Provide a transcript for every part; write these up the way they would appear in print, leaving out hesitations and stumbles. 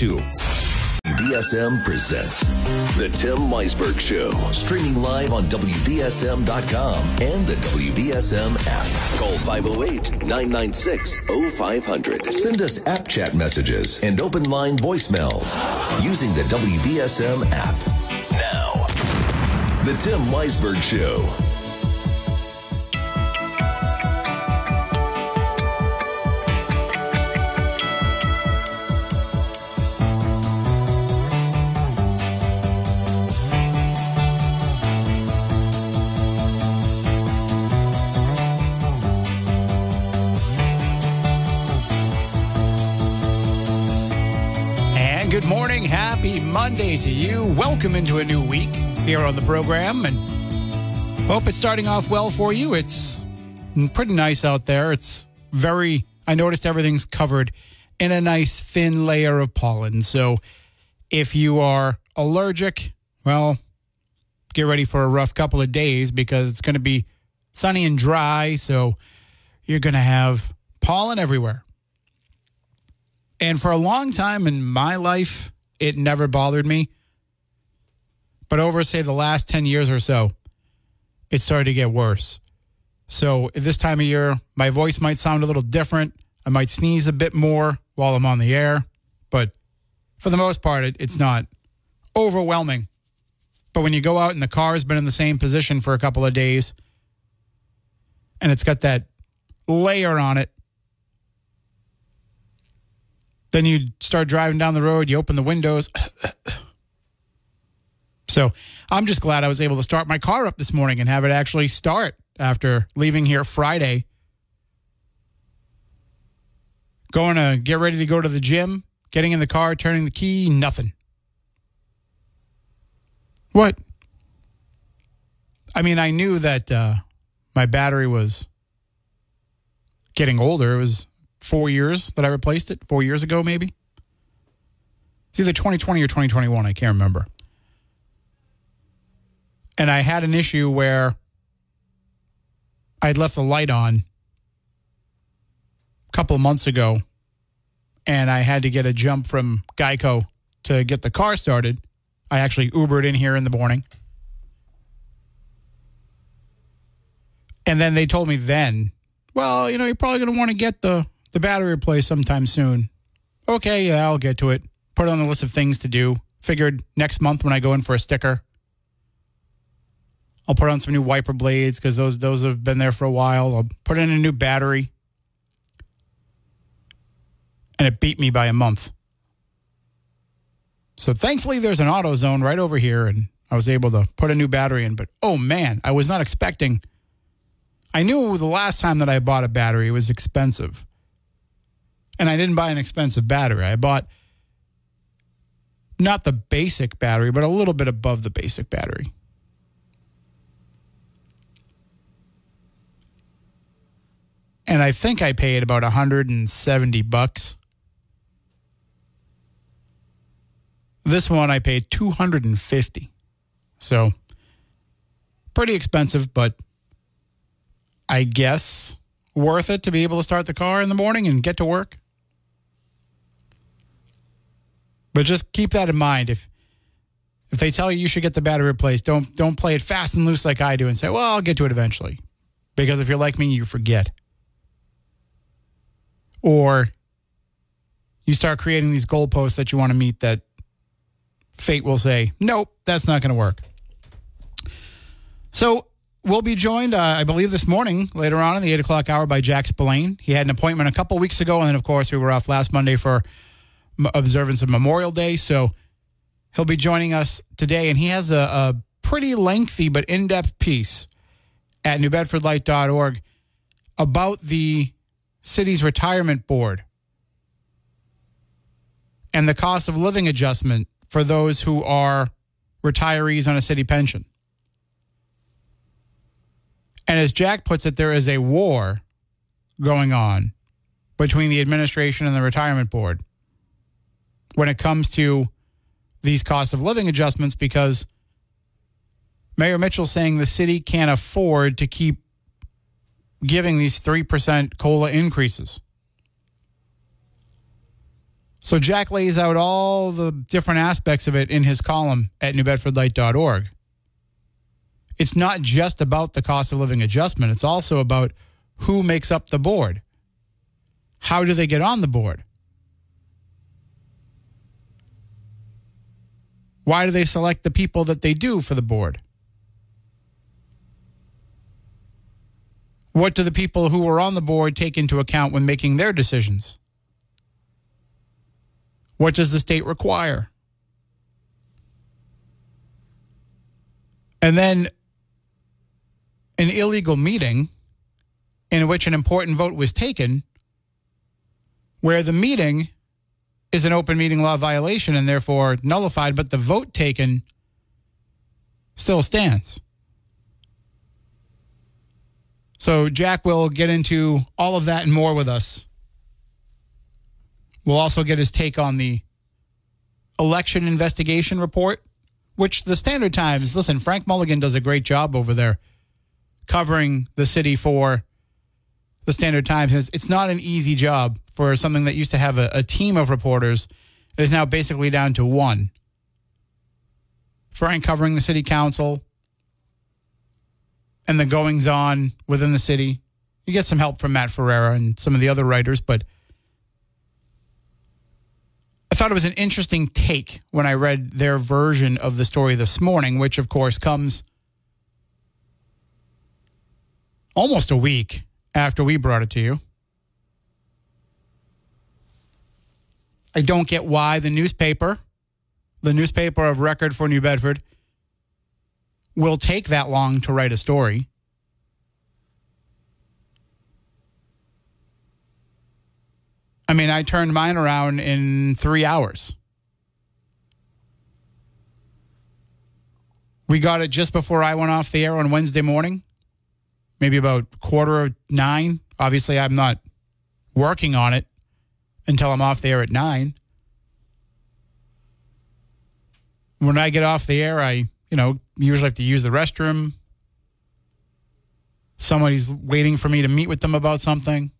too. WBSM presents The Tim Weisberg Show, streaming live on WBSM.com and the WBSM app. Call 508-996-0500. Send us app chat messages and open line voicemails using the WBSM app. Now, The Tim Weisberg Show. Good morning. Happy Monday to you. Welcome into a new week here on the program, and hope it's starting off well for you. It's pretty nice out there. I noticed everything's covered in a nice thin layer of pollen. So if you are allergic, well, get ready for a rough couple of days because it's going to be sunny and dry. So you're going to have pollen everywhere. And for a long time in my life, it never bothered me. But over, say, the last 10 years or so, it started to get worse. So at this time of year, my voice might sound a little different. I might sneeze a bit more while I'm on the air. But for the most part, it's not overwhelming. But when you go out and the car has been in the same position for a couple of days, and it's got that layer on it, then you start driving down the road, you open the windows. So I'm just glad I was able to start my car up this morning and have it actually start after leaving here Friday. Going to get ready to go to the gym, getting in the car, turning the key, nothing. What? I mean, I knew that my battery was getting older. It was 4 years that I replaced it, 4 years ago maybe. It's either 2020 or 2021, I can't remember. And I had an issue where I'd left the light on a couple of months ago, and I had to get a jump from Geico to get the car started. I actually Ubered in here in the morning. And then they told me well, you're probably going to want to get the battery replaced sometime soon. Okay, yeah, I'll get to it. Put it on the list of things to do. Figured next month when I go in for a sticker, I'll put on some new wiper blades because those have been there for a while. I'll put in a new battery. And it beat me by a month. So thankfully there's an AutoZone right over here, and I was able to put a new battery in. But, oh, man, I was not expecting. I knew the last time that I bought a battery, it was expensive. And I didn't buy an expensive battery. I bought not the basic battery, but a little bit above the basic battery. And I think I paid about $170. This one I paid $250. So pretty expensive, but I guess worth it to be able to start the car in the morning and get to work. But just keep that in mind. If they tell you should get the battery replaced, don't play it fast and loose like I do and say, well, I'll get to it eventually. Because if you're like me, you forget. Or you start creating these goalposts that you want to meet that fate will say, nope, that's not going to work. So we'll be joined, I believe, this morning, later on in the 8 o'clock hour by Jack Spillane. He had an appointment a couple weeks ago, and then, of course, we were off last Monday for observance of Memorial Day. So he'll be joining us today, and he has a pretty lengthy but in-depth piece at newbedfordlight.org about the city's retirement board and the cost of living adjustment for those who are retirees on a city pension. And as Jack puts it, there is a war going on between the administration and the retirement board when it comes to these cost of living adjustments, because Mayor Mitchell's saying the city can't afford to keep giving these 3% COLA increases. So Jack lays out all the different aspects of it in his column at newbedfordlight.org. It's not just about the cost of living adjustment. It's also about who makes up the board. How do they get on the board? Why do they select the people that they do for the board? What do the people who were on the board take into account when making their decisions? What does the state require? And then an illegal meeting in which an important vote was taken, where the meeting is an open meeting law violation and therefore nullified, but the vote taken still stands. So Jack will get into all of that and more with us. We'll also get his take on the election investigation report, which the Standard Times, listen, Frank Mulligan does a great job over there covering the city for the Standard Times. It's not an easy job for something that used to have a team of reporters. It is now basically down to one. Frank covering the city council and the goings-on within the city. You get some help from Matt Ferreira and some of the other writers, but I thought it was an interesting take when I read their version of the story this morning, which, of course, comes almost a week after we brought it to you. I don't get why the newspaper of record for New Bedford, will take that long to write a story. I mean, I turned mine around in 3 hours. We got it just before I went off the air on Wednesday morning, maybe about 8:45. Obviously, I'm not working on it until I'm off the air at 9. When I get off the air, I usually have to use the restroom. Somebody's waiting for me to meet with them about something.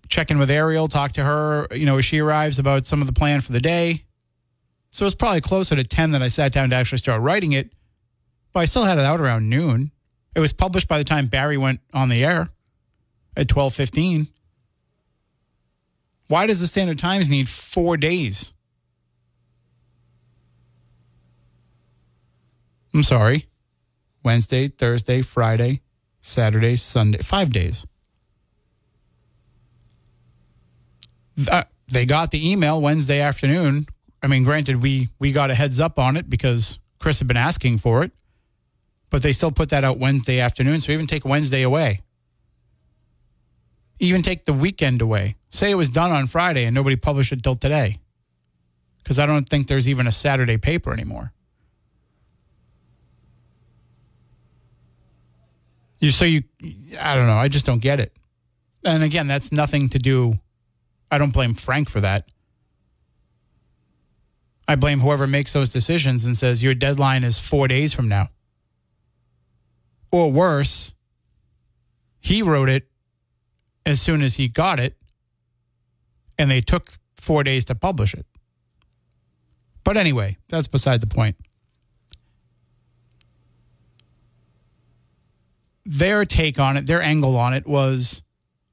Check in with Ariel, talk to her, as she arrives about some of the plan for the day. So it's probably closer to 10 that I sat down to actually start writing it. But I still had it out around noon. It was published by the time Barry went on the air at 12:15. Why does the Standard Times need 4 days? I'm sorry. Wednesday, Thursday, Friday, Saturday, Sunday. 5 days. They got the email Wednesday afternoon. I mean, granted, we got a heads up on it because Chris had been asking for it. But they still put that out Wednesday afternoon. So even take Wednesday away. Even take the weekend away. Say it was done on Friday and nobody published it till today. Because I don't think there's even a Saturday paper anymore. I don't know. I just don't get it. And again, that's nothing to do. I don't blame Frank for that. I blame whoever makes those decisions and says your deadline is 4 days from now. Or worse, he wrote it as soon as he got it, and they took 4 days to publish it. But anyway, that's beside the point. Their take on it, their angle on it was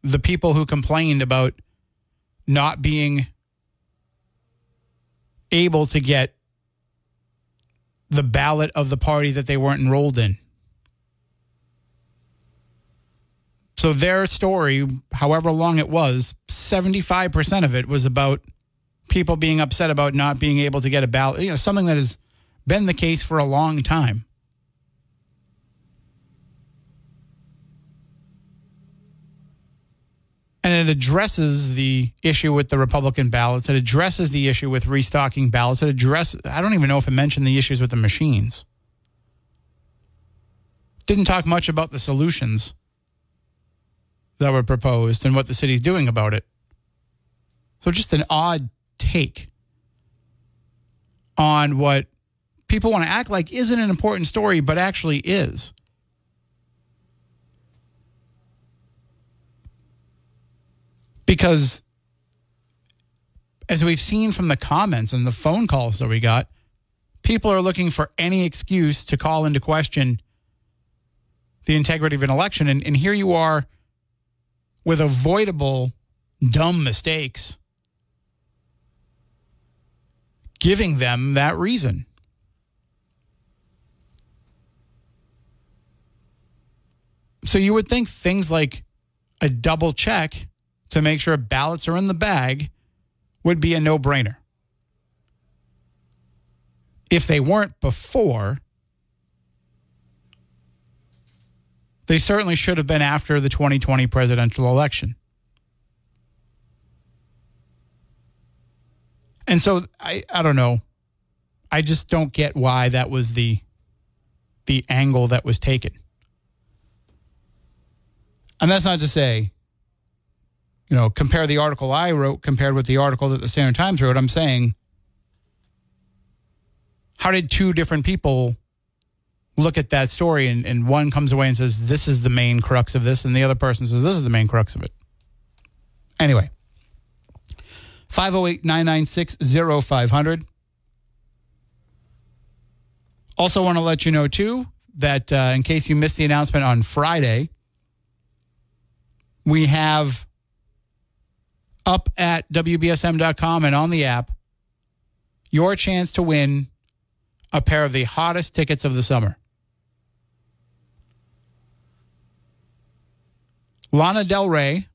the people who complained about not being able to get the ballot of the party that they weren't enrolled in. So their story, however long it was, 75% of it was about people being upset about not being able to get a ballot, something that has been the case for a long time. And it addresses the issue with the Republican ballots. It addresses the issue with restocking ballots. I don't even know if it mentioned the issues with the machines. Didn't talk much about the solutions that were proposed and what the city's doing about it. So just an odd take on what people want to act like isn't an important story, but actually is. Because as we've seen from the comments and the phone calls that we got, people are looking for any excuse to call into question the integrity of an election. And here you are with avoidable, dumb mistakes, giving them that reason. So you would think things like a double check to make sure ballots are in the bag would be a no-brainer. If they weren't before, they certainly should have been after the 2020 presidential election. And so I don't know. I just don't get why that was the angle that was taken. And that's not to say, compare the article I wrote compared with the article that the Standard Times wrote. I'm saying, how did two different people look at that story and one comes away and says, this is the main crux of this, and the other person says, this is the main crux of it? Anyway, 508-996-0500. Also want to let you know, too, that in case you missed the announcement on Friday, we have up at WBSM.com and on the app your chance to win a pair of the hottest tickets of the summer. Lana Del Rey,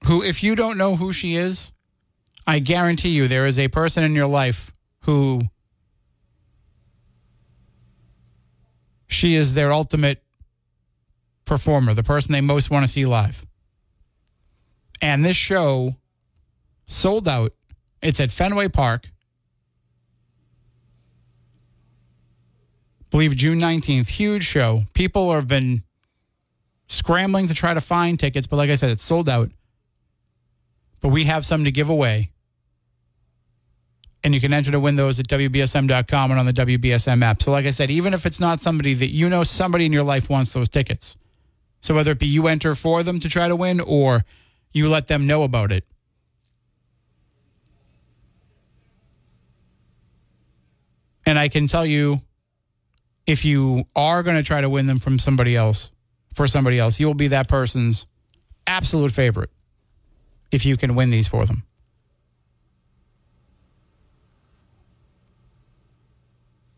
who, if you don't know who she is, I guarantee you there is a person in your life who she is their ultimate performer, the person they most want to see live. And this show sold out. It's at Fenway Park. I believe June 19th. Huge show. People have been scrambling to try to find tickets, but like I said, it's sold out. But we have some to give away. And you can enter to win those at WBSM.com and on the WBSM app. So like I said, even if it's not somebody that you know, somebody in your life wants those tickets. So whether it be you enter for them to try to win or you let them know about it. And I can tell you, if you are going to try to win them from somebody else, you will be that person's absolute favorite if you can win these for them.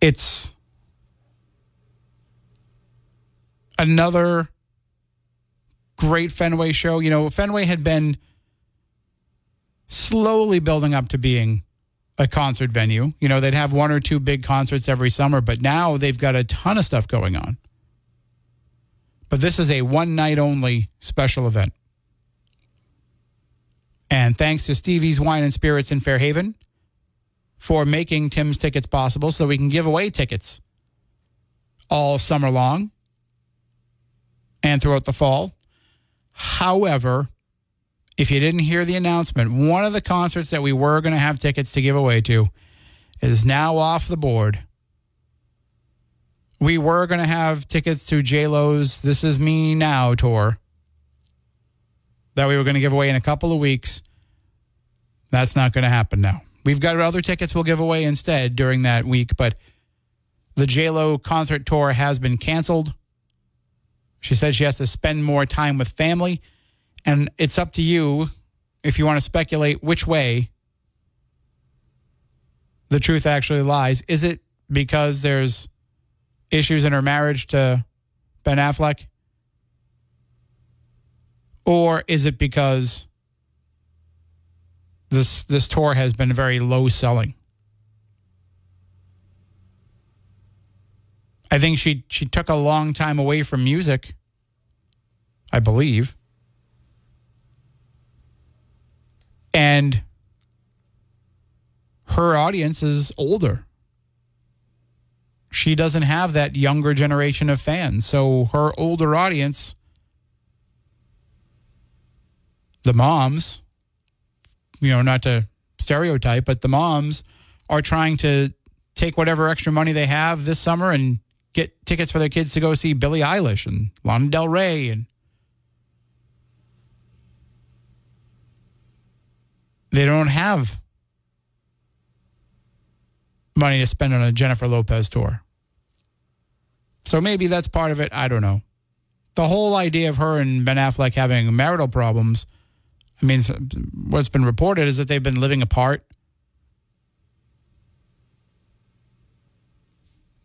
It's another great Fenway show. Fenway had been slowly building up to being a concert venue. They'd have one or two big concerts every summer, but now they've got a ton of stuff going on. But this is a one-night only special event. And thanks to Stevie's Wine and Spirits in Fairhaven for making Tim's tickets possible so we can give away tickets all summer long and throughout the fall. However, if you didn't hear the announcement, one of the concerts that we were going to have tickets to give away to is now off the board. We were going to have tickets to J-Lo's This Is Me Now tour that we were going to give away in a couple of weeks. That's not going to happen now. We've got other tickets we'll give away instead during that week, but the J-Lo concert tour has been canceled. She said she has to spend more time with family, and it's up to you if you want to speculate which way the truth actually lies. Is it because there's issues in her marriage to Ben Affleck? Or is it because this tour has been very low selling? I think she took a long time away from music, I believe. And her audience is older. She doesn't have that younger generation of fans. So her older audience, the moms, not to stereotype, but the moms are trying to take whatever extra money they have this summer and get tickets for their kids to go see Billie Eilish and Lana Del Rey and They don't have money to spend on a Jennifer Lopez tour. So maybe that's part of it. I don't know. The whole idea of her and Ben Affleck having marital problems, I mean, what's been reported is that they've been living apart.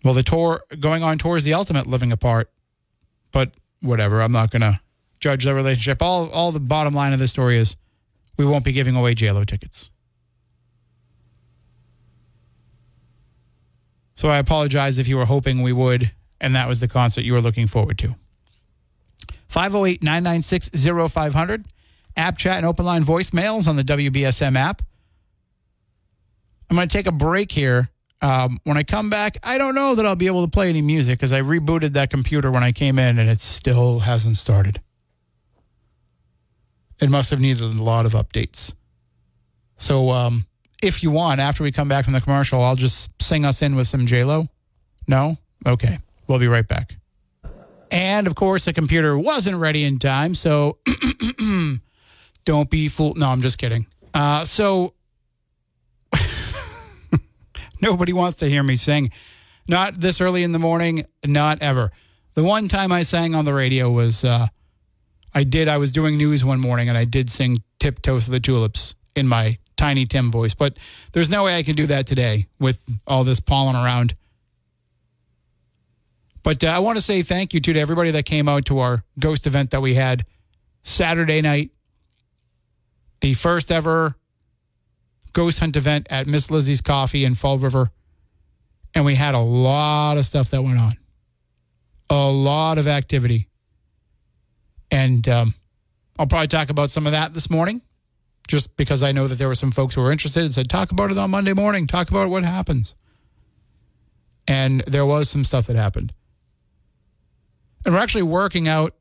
Well, the tour, going on tour is the ultimate living apart. But whatever, I'm not going to judge the relationship. All the bottom line of this story is we won't be giving away JLo tickets. So I apologize if you were hoping we would, and that was the concert you were looking forward to. 508-996-0500. App chat and open line voicemails on the WBSM app. I'm going to take a break here. When I come back, I don't know that I'll be able to play any music because I rebooted that computer when I came in and it still hasn't started. It must have needed a lot of updates. So if you want, after we come back from the commercial, I'll just sing us in with some J-Lo. No? Okay. We'll be right back. And, of course, the computer wasn't ready in time, so don't be fooled. No, I'm just kidding. Nobody wants to hear me sing. Not this early in the morning, not ever. The one time I sang on the radio was I was doing news one morning, and I did sing Tiptoe Through the Tulips in my Tiny Tim voice. But there's no way I can do that today with all this pollen around. But I want to say thank you to everybody that came out to our ghost event that we had Saturday night. The first ever ghost hunt event at Miss Lizzie's Coffee in Fall River. And we had a lot of stuff that went on. A lot of activity. And I'll probably talk about some of that this morning, just because I know that there were some folks who were interested and said, talk about it on Monday morning. Talk about what happens. And there was some stuff that happened. And we're actually working out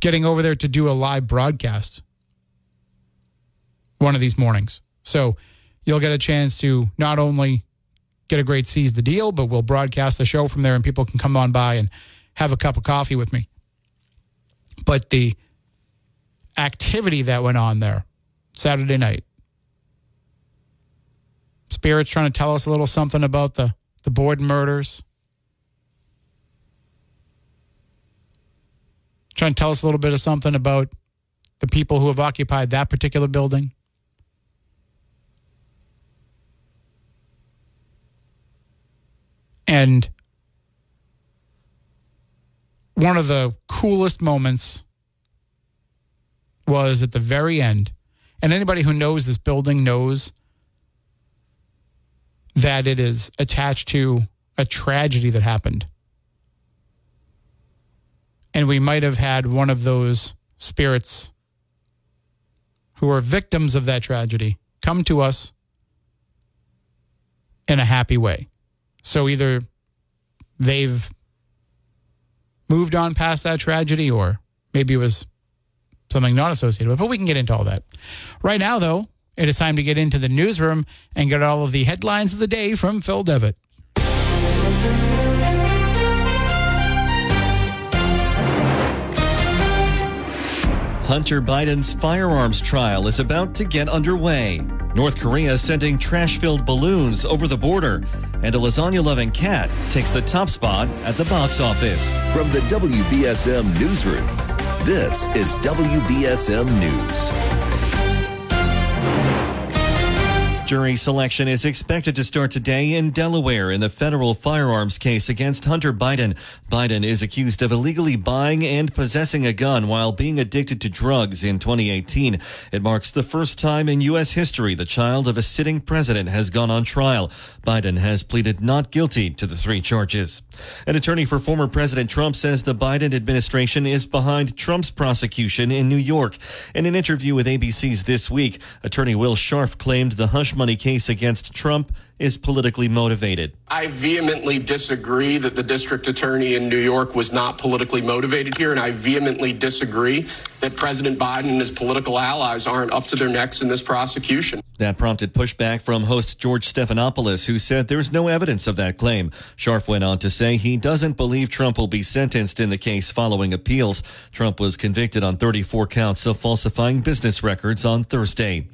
getting over there to do a live broadcast one of these mornings. So you'll get a chance to not only get a great Seize the Deal, but we'll broadcast the show from there and people can come on by and have a cup of coffee with me. But the activity that went on there Saturday night, Spirit's trying to tell us a little something about the Borden murders. Trying to tell us a little bit of something about the people who have occupied that particular building. And one of the coolest moments was at the very end. And anybody who knows this building knows that it is attached to a tragedy that happened. And we might have had one of those spirits who are victims of that tragedy come to us in a happy way. So either they've moved on past that tragedy or maybe it was something not associated with it, but we can get into all that. Right now, though, it is time to get into the newsroom and get all of the headlines of the day from Phil Devitt. Hunter Biden's firearms trial is about to get underway. North Korea sending trash-filled balloons over the border. And a lasagna-loving cat takes the top spot at the box office. From the WBSM Newsroom, this is WBSM News. Jury selection is expected to start today in Delaware in the federal firearms case against Hunter Biden. Biden is accused of illegally buying and possessing a gun while being addicted to drugs in 2018. It marks the first time in U.S. history the child of a sitting president has gone on trial. Biden has pleaded not guilty to the 3 charges. An attorney for former President Trump says the Biden administration is behind Trump's prosecution in New York. In an interview with ABC's This Week, attorney Will Scharf claimed the hush money case against Trump is politically motivated. I vehemently disagree that the district attorney in New York was not politically motivated here, and I vehemently disagree that President Biden and his political allies aren't up to their necks in this prosecution. That prompted pushback from host George Stephanopoulos, who said there's no evidence of that claim. Scharf went on to say he doesn't believe Trump will be sentenced in the case following appeals. Trump was convicted on 34 counts of falsifying business records on Thursday.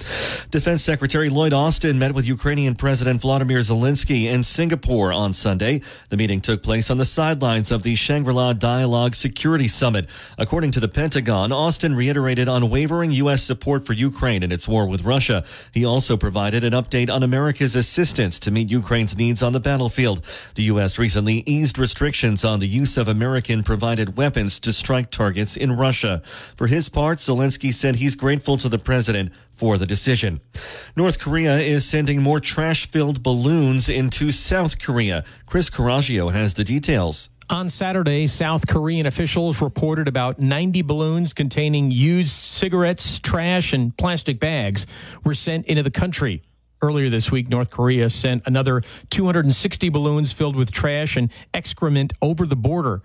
Defense Secretary Lloyd Austin met with Ukrainian President Volodymyr Zelensky in Singapore on Sunday. The meeting took place on the sidelines of the Shangri-La Dialogue Security Summit. According to the Pentagon, Austin reiterated unwavering U.S. support for Ukraine in its war with Russia. He also provided an update on America's assistance to meet Ukraine's needs on the battlefield. The U.S. recently eased restrictions on the use of American-provided weapons to strike targets in Russia. For his part, Zelensky said he's grateful to the president for the decision. North Korea is sending more trash-filled balloons into South Korea. Chris Coraggio has the details. On Saturday, South Korean officials reported about 90 balloons containing used cigarettes, trash, and plastic bags were sent into the country. Earlier this week, North Korea sent another 260 balloons filled with trash and excrement over the border.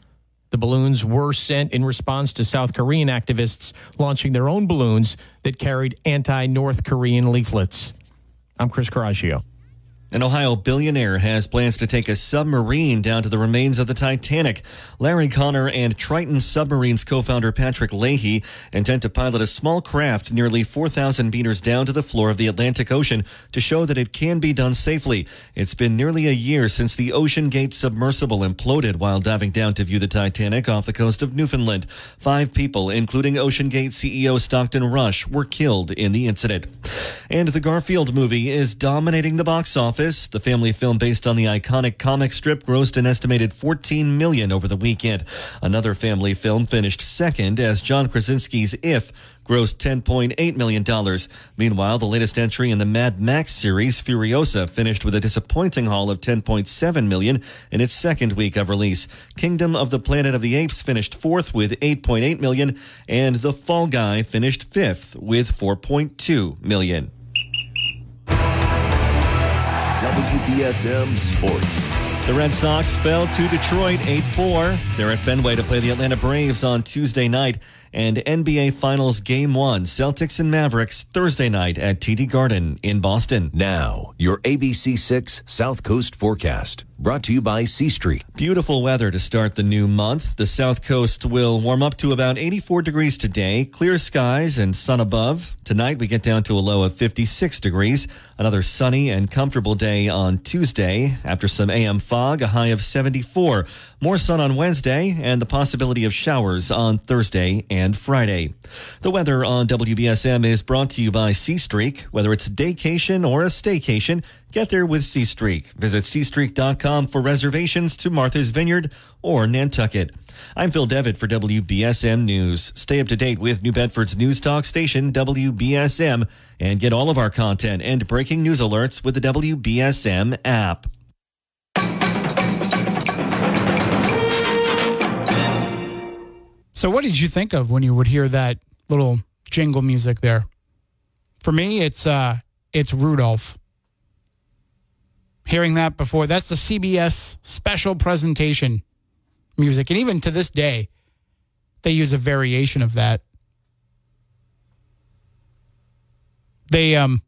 The balloons were sent in response to South Korean activists launching their own balloons that carried anti-North Korean leaflets. I'm Chris Coraggio. An Ohio billionaire has plans to take a submarine down to the remains of the Titanic. Larry Connor and Triton Submarines co-founder Patrick Leahy intend to pilot a small craft nearly 4,000 meters down to the floor of the Atlantic Ocean to show that it can be done safely. It's been nearly a year since the Ocean Gate submersible imploded while diving down to view the Titanic off the coast of Newfoundland. 5 people, including Ocean Gate CEO Stockton Rush, were killed in the incident. And the Garfield movie is dominating the box office. The family film based on the iconic comic strip grossed an estimated $14 million over the weekend. Another family film finished second as John Krasinski's If grossed $10.8 million. Meanwhile, the latest entry in the Mad Max series, Furiosa, finished with a disappointing haul of $10.7 million in its second week of release. Kingdom of the Planet of the Apes finished fourth with $8.8 million, and The Fall Guy finished fifth with $4.2 million. WBSM Sports. The Red Sox fell to Detroit 8-4. They're at Fenway to play the Atlanta Braves on Tuesday night. And NBA Finals Game 1, Celtics and Mavericks, Thursday night at TD Garden in Boston. Now, your ABC 6 South Coast forecast, brought to you by C Street. Beautiful weather to start the new month. The South Coast will warm up to about 84 degrees today. Clear skies and sun above. Tonight, we get down to a low of 56 degrees. Another sunny and comfortable day on Tuesday. After some AM fog, a high of 74. More sun on Wednesday and the possibility of showers on Thursday and Friday. The weather on WBSM is brought to you by C-Streak. Whether it's a daycation or a staycation, get there with C-Streak. Visit cstreak.com for reservations to Martha's Vineyard or Nantucket. I'm Phil Devitt for WBSM News. Stay up to date with New Bedford's news talk station, WBSM, and get all of our content and breaking news alerts with the WBSM app. So what did you think of when you would hear that little jingle music there? For me, it's Rudolph. Hearing that before, that's the CBS special presentation music. And even to this day, they use a variation of that. They had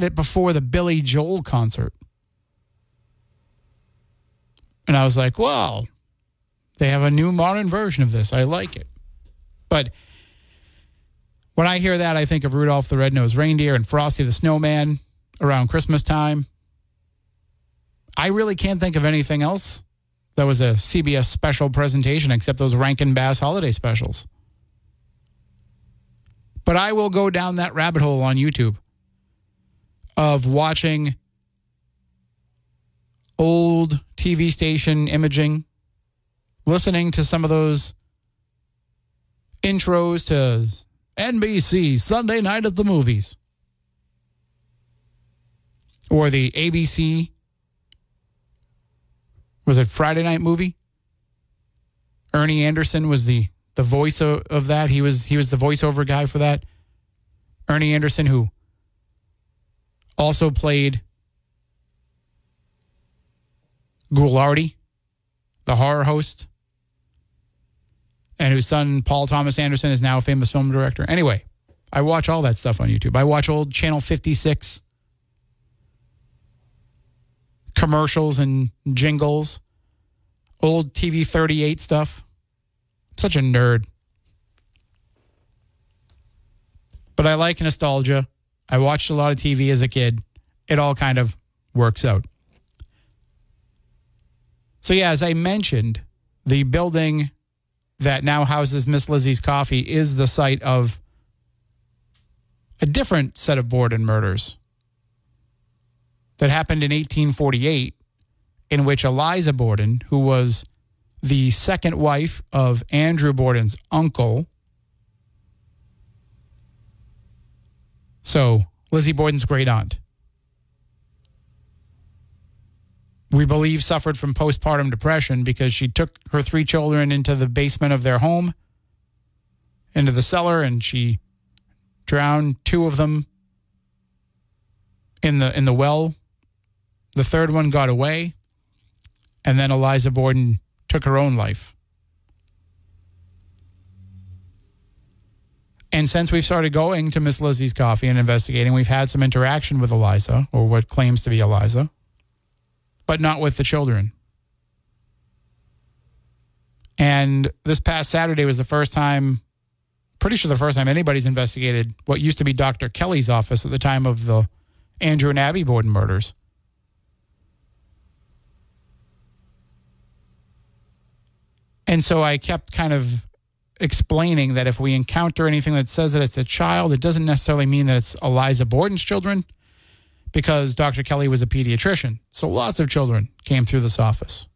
it before the Billy Joel concert. And I was like, well, they have a new modern version of this. I like it. But when I hear that, I think of Rudolph the Red-Nosed Reindeer and Frosty the Snowman around Christmas time. I really can't think of anything else that was a CBS special presentation except those Rankin Bass holiday specials. But I will go down that rabbit hole on YouTube of watching old TV station imaging, listening to some of those intros to NBC Sunday Night at the Movies, or the ABC, was it Friday Night Movie? Ernie Anderson was the voice of that. He was the voiceover guy for that. Ernie Anderson, who also played Ghoulardi, the horror host, and whose son, Paul Thomas Anderson, is now a famous film director. Anyway, I watch all that stuff on YouTube. I watch old Channel 56 commercials and jingles, old TV 38 stuff. I'm such a nerd. But I like nostalgia. I watched a lot of TV as a kid. It all kind of works out. So yeah, as I mentioned, the building that now houses Miss Lizzie's Coffee is the site of a different set of Borden murders that happened in 1848, in which Eliza Borden, who was the second wife of Andrew Borden's uncle, so Lizzie Borden's great aunt, we believe suffered from postpartum depression because she took her 3 children into the basement of their home, into the cellar, and she drowned 2 of them in the well. The third one got away, and then Eliza Borden took her own life. And since we've started going to Miss Lizzie's Coffee and investigating, we've had some interaction with Eliza, or what claims to be Eliza, but not with the children. And this past Saturday was the first time, pretty sure the first time anybody's investigated what used to be Dr. Kelly's office at the time of the Andrew and Abby Borden murders. And so I kept kind of explaining that if we encounter anything that says that it's a child, it doesn't necessarily mean that it's Eliza Borden's children, because Dr. Kelly was a pediatrician. So lots of children came through this office.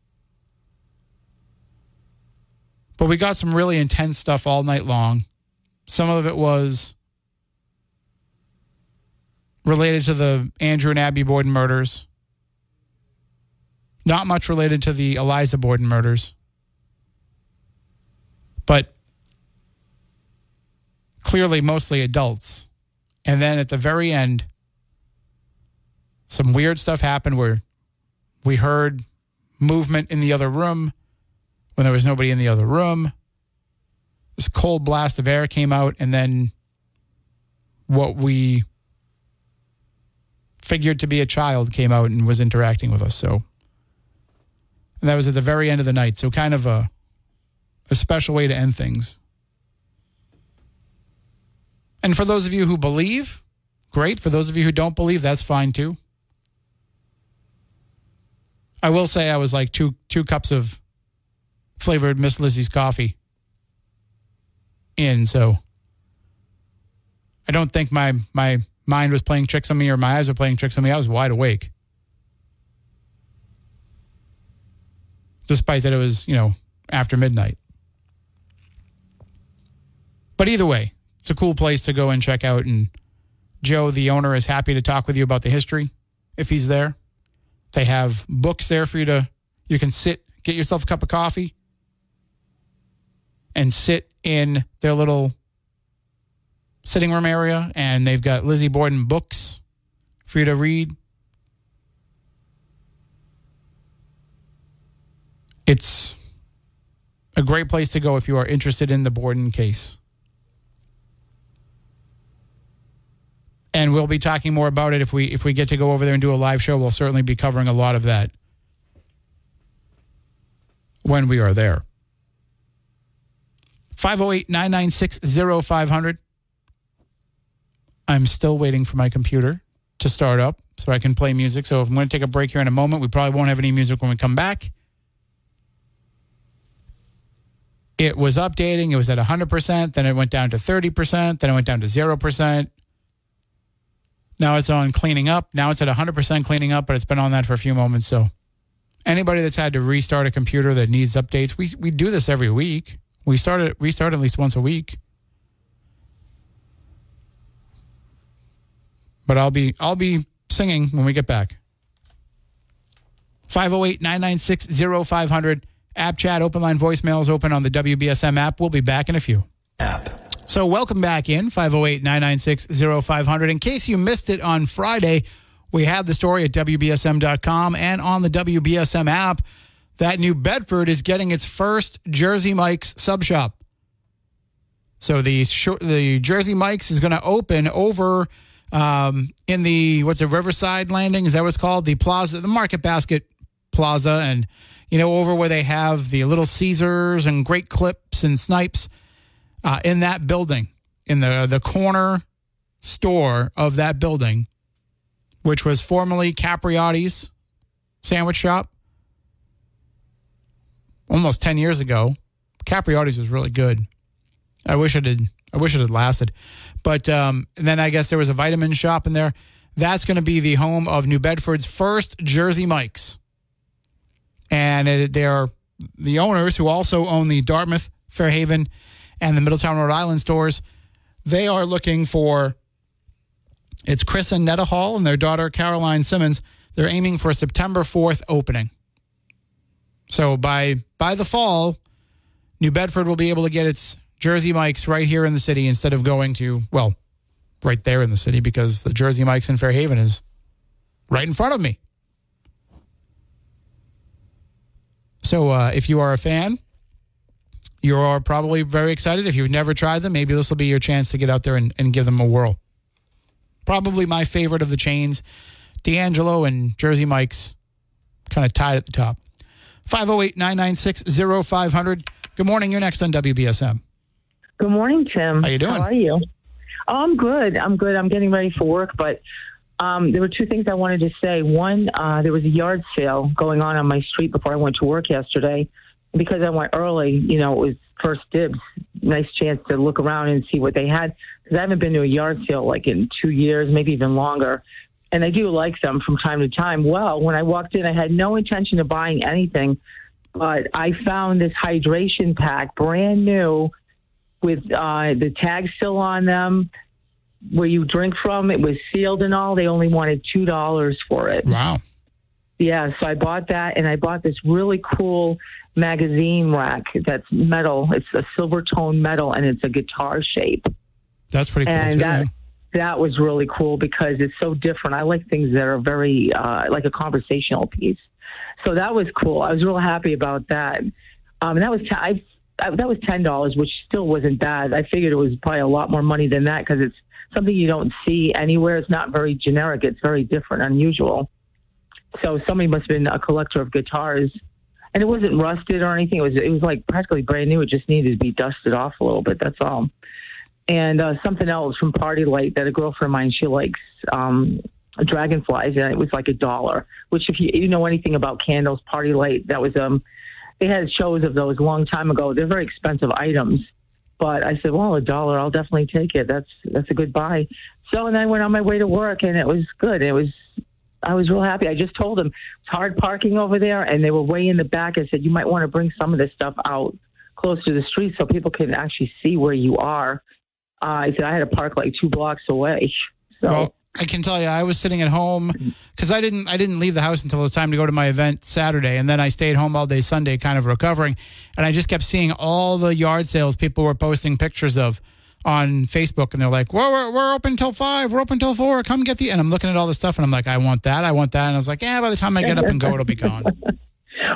But we got some really intense stuff all night long. Some of it was related to the Andrew and Abby Borden murders. Not much related to the Eliza Borden murders. But clearly mostly adults. And then at the very end, some weird stuff happened where we heard movement in the other room when there was nobody in the other room. This cold blast of air came out, and then what we figured to be a child came out and was interacting with us. So, and that was at the very end of the night. So kind of a special way to end things. And for those of you who believe, great. For those of you who don't believe, that's fine too. I will say I was like two cups of flavored Miss Lizzie's coffee in, so I don't think my mind was playing tricks on me or my eyes were playing tricks on me. I was wide awake. Despite that it was, after midnight. But either way, it's a cool place to go and check out, and Joe, the owner, is happy to talk with you about the history if he's there. They have books there for you can sit, get yourself a cup of coffee, and sit in their little sitting room area, and they've got Lizzie Borden books for you to read. It's a great place to go if you are interested in the Borden case. And we'll be talking more about it if we get to go over there and do a live show. We'll certainly be covering a lot of that when we are there. 508-996-0500. I'm still waiting for my computer to start up so I can play music. So if I'm going to take a break here in a moment, we probably won't have any music when we come back. It was updating. It was at 100%. Then it went down to 30%. Then it went down to 0%. Now it's on cleaning up. Now it's at 100% cleaning up, but it's been on that for a few moments. So anybody that's had to restart a computer that needs updates, we do this every week. We restart at least once a week. But I'll be singing when we get back. 508-996-0500. App chat, open line voicemails open on the WBSM app. We'll be back in a few. So welcome back in, 508-996-0500. In case you missed it on Friday, We have the story at WBSM.com and on the WBSM app that New Bedford is getting its first Jersey Mike's sub shop. So the Jersey Mike's is going to open over in the, Riverside Landing? Is that what it's called? The plaza, the Market Basket Plaza, and, over where they have the Little Caesars and Great Clips and Snipes in that building, in the corner store of that building, which was formerly Capriotti's sandwich shop. Almost 10 years ago. Capriotti's was really good. I wish it had lasted. But then I guess there was a vitamin shop in there. That's going to be the home of New Bedford's first Jersey Mike's. And they're the owners who also own the Dartmouth, Fairhaven, and the Middletown, Rhode Island stores. They are looking for, it's Chris and Netta Hall and their daughter Caroline Simmons. They're aiming for a September 4th opening. So by the fall, New Bedford will be able to get its Jersey Mike's right here in the city instead of going to, right there in the city, because the Jersey Mike's in Fairhaven is right in front of me. So if you are a fan, you are probably very excited. If you've never tried them, maybe this will be your chance to get out there and give them a whirl. Probably my favorite of the chains, D'Angelo and Jersey Mike's, kind of tied at the top. 508-996-0500. Good morning. You're next on WBSM. Good morning, Tim. How you doing? How are you? Oh, I'm good. I'm getting ready for work, but there were two things I wanted to say. One, there was a yard sale going on my street before I went to work yesterday. Because I went early, it was first dibs. Nice chance to look around and see what they had. Because I haven't been to a yard sale like in 2 years, maybe even longer. And I do like them from time to time. Well, when I walked in, I had no intention of buying anything. But I found this hydration pack, brand new, with the tag still on them, where you drink from. It was sealed and all. They only wanted $2 for it. Wow. Yeah, so I bought that, and I bought this really cool magazine rack that's metal. It's a silver tone metal, and it's a guitar shape. That's pretty cool, and too. That was really cool because it's so different. I like things that are very, like a conversational piece. So that was cool. I was real happy about that. And that was that was $10, which still wasn't bad. I figured it was probably a lot more money than that because it's something you don't see anywhere. It's not very generic. It's very different, unusual. So somebody must have been a collector of guitars. And it wasn't rusted or anything. It was like practically brand new. It just needed to be dusted off a little bit. That's all. And something else from Party Light that a girlfriend of mine, she likes dragonflies, and it was like $1. Which, if you know anything about candles, Party Light, that was they had shows of those a long time ago. They're very expensive items, but I said, well, $1, I'll definitely take it. That's a good buy. So, and I went on my way to work, and it was good. I was real happy. I just told them it's hard parking over there, and they were way in the back. I said, you might want to bring some of this stuff out close to the street so people can actually see where you are. I said I had to park like 2 blocks away. So. Well, I can tell you, I was sitting at home because I didn't leave the house until it was time to go to my event Saturday, and then I stayed home all day Sunday, kind of recovering, and I just kept seeing all the yard sales people were posting pictures of on Facebook, and they're like, we're open till 5, we're open till 4, come get the, and I'm looking at all this stuff, and I'm like, I want that, and I was like, by the time I get up and go, it'll be gone.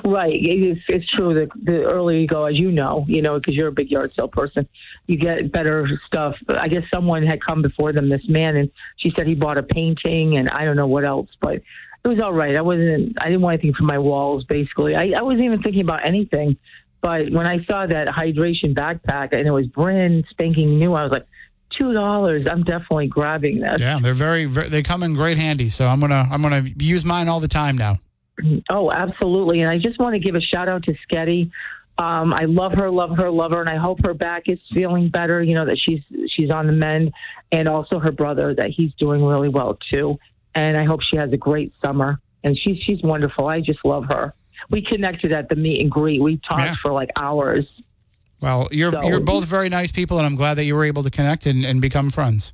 Right. It's true. The earlier you go, as you know, because you're a big yard sale person, you get better stuff. But I guess someone had come before them, this man, and she said he bought a painting and I don't know what else, but it was all right. I didn't want anything for my walls, basically. I wasn't even thinking about anything. But when I saw that hydration backpack and it was brand spanking new, I was like, $2. I'm definitely grabbing this. Yeah, they're they come in great handy. So I'm gonna use mine all the time now. Oh, absolutely. And I just want to give a shout out to Sketty. I love her, and I hope her back is feeling better, that she's on the mend, and also her brother, that he's doing really well too. And I hope she has a great summer. And she's wonderful. I just love her. We connected at the meet and greet. We talked for like hours. Well, you're both very nice people, and I'm glad that you were able to connect and become friends.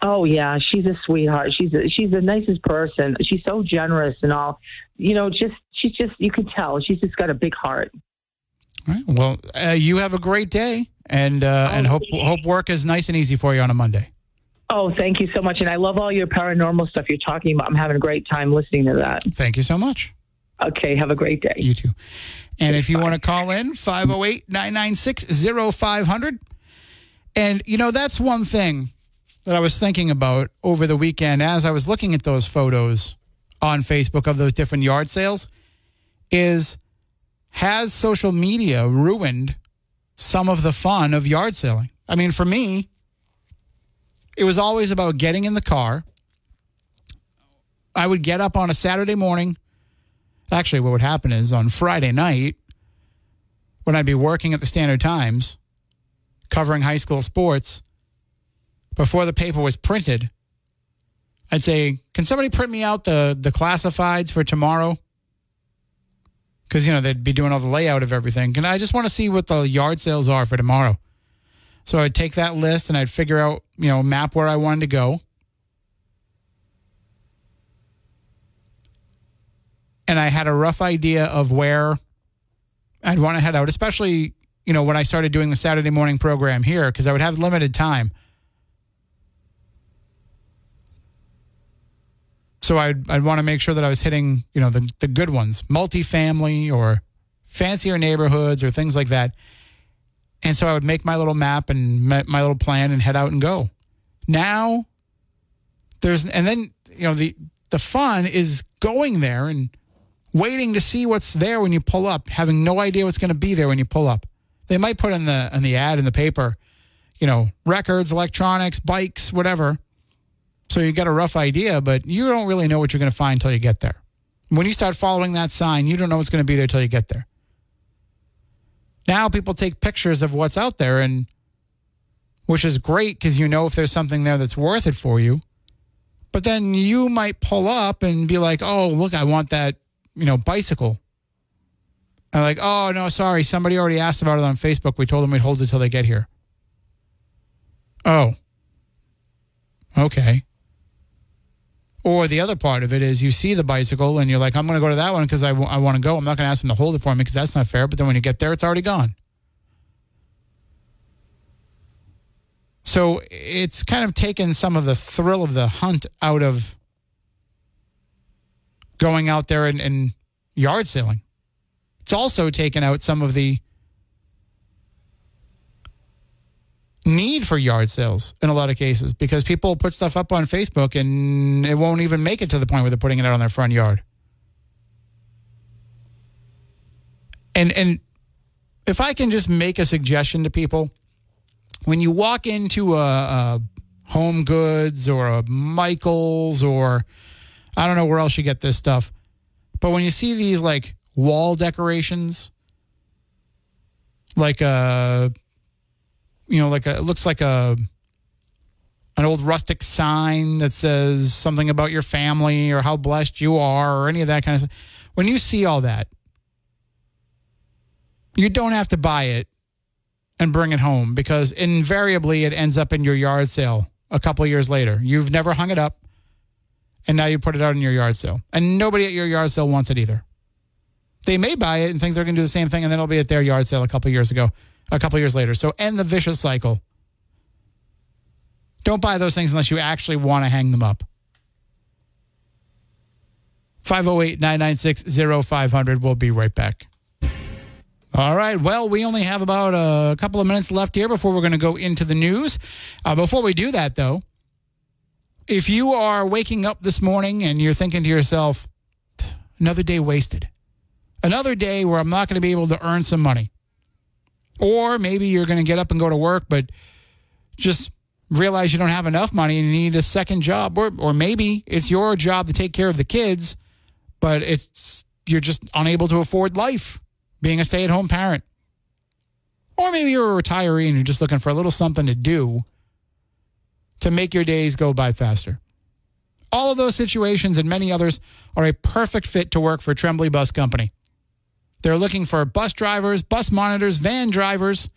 Oh yeah, she's a sweetheart. She's the nicest person. She's so generous and all. She's just you can tell she's just got a big heart. All right. Well, you have a great day, and hope work is nice and easy for you on a Monday. Oh, thank you so much. And I love all your paranormal stuff you're talking about. I'm having a great time listening to that. Thank you so much. Okay, have a great day. You too. And if you want to call in, 508-996-0500. And, that's one thing that I was thinking about over the weekend as I was looking at those photos on Facebook of those different yard sales is, has social media ruined some of the fun of yard selling? I mean, for me, it was always about getting in the car. I would get up on a Saturday morning. Actually, what would happen is on Friday night, when I'd be working at the Standard Times, covering high school sports, before the paper was printed, I'd say, can somebody print me out the classifieds for tomorrow? Because, they'd be doing all the layout of everything. And I just want to see what the yard sales are for tomorrow. So I'd take that list and I'd figure out, map where I wanted to go. And I had a rough idea of where I'd want to head out, especially, when I started doing the Saturday morning program here, because I would have limited time. So I'd want to make sure that I was hitting, the good ones, multifamily or fancier neighborhoods or things like that. And so I would make my little map and my little plan and head out and go. Now, the fun is going there and waiting to see what's there when you pull up, having no idea what's going to be there when you pull up. They might put in the ad in the paper, records, electronics, bikes, whatever. So you get a rough idea, but you don't really know what you're going to find until you get there. When you start following that sign, you don't know what's going to be there until you get there. Now people take pictures of what's out there, and which is great because if there's something there that's worth it for you. But then you might pull up and be like, oh, look, I want that, bicycle. And like, oh, no, sorry. Somebody already asked about it on Facebook. We told them we'd hold it till they get here. Oh, okay. Or the other part of it is you see the bicycle and you're like, I'm going to go to that one because I want to go. I'm not going to ask them to hold it for me because that's not fair. But then when you get there, it's already gone. So it's kind of taken some of the thrill of the hunt out of going out there and yard selling. It's also taken out some of the need for yard sales in a lot of cases because people put stuff up on Facebook and it won't even make it to the point where they're putting it out on their front yard. And if I can just make a suggestion to people, when you walk into a Home Goods or a Michael's or I don't know where else you get this stuff, but when you see these like wall decorations, like it looks like an old rustic sign that says something about your family or how blessed you are or any of that kind of stuff. When you see all that, you don't have to buy it and bring it home because invariably it ends up in your yard sale a couple of years later. You've never hung it up and now you put it out in your yard sale. And nobody at your yard sale wants it either. They may buy it and think they're going to do the same thing and then it'll be at their yard sale a couple of years later. So end the vicious cycle. Don't buy those things unless you actually want to hang them up. 508-996-0500. We'll be right back. All right. Well, we only have about a couple of minutes left here before we're going to go into the news. Before we do that, though, if you are waking up this morning and you're thinking to yourself, another day wasted, another day where I'm not going to be able to earn some money, or maybe you're going to get up and go to work, but just realize you don't have enough money and you need a second job, or maybe it's your job to take care of the kids, but you're just unable to afford life being a stay-at-home parent. Or maybe you're a retiree and you're just looking for a little something to do to make your days go by faster. All of those situations and many others are a perfect fit to work for Tremblay Bus Company. They're looking for bus drivers, bus monitors, van drivers.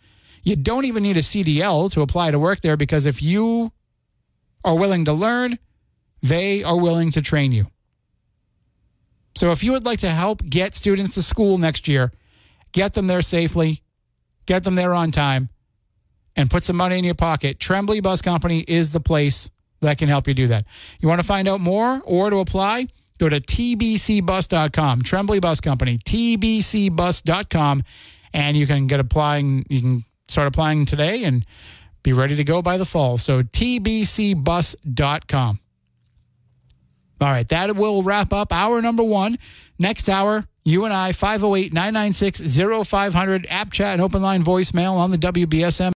You don't even need a CDL to apply to work there because if you are willing to learn, they are willing to train you. So if you would like to help get students to school next year, get them there safely, get them there on time, and put some money in your pocket, Tremblay Bus Company is the place that can help you do that. You want to find out more or to apply? Go to tbcbus.com, Tremblay Bus Company, tbcbus.com, and you can get applying. You can start applying today and be ready to go by the fall. So tbcbus.com. All right, that will wrap up hour number 1. Next hour, you and I, 508-996-0500, app chat and open line voicemail on the WBSM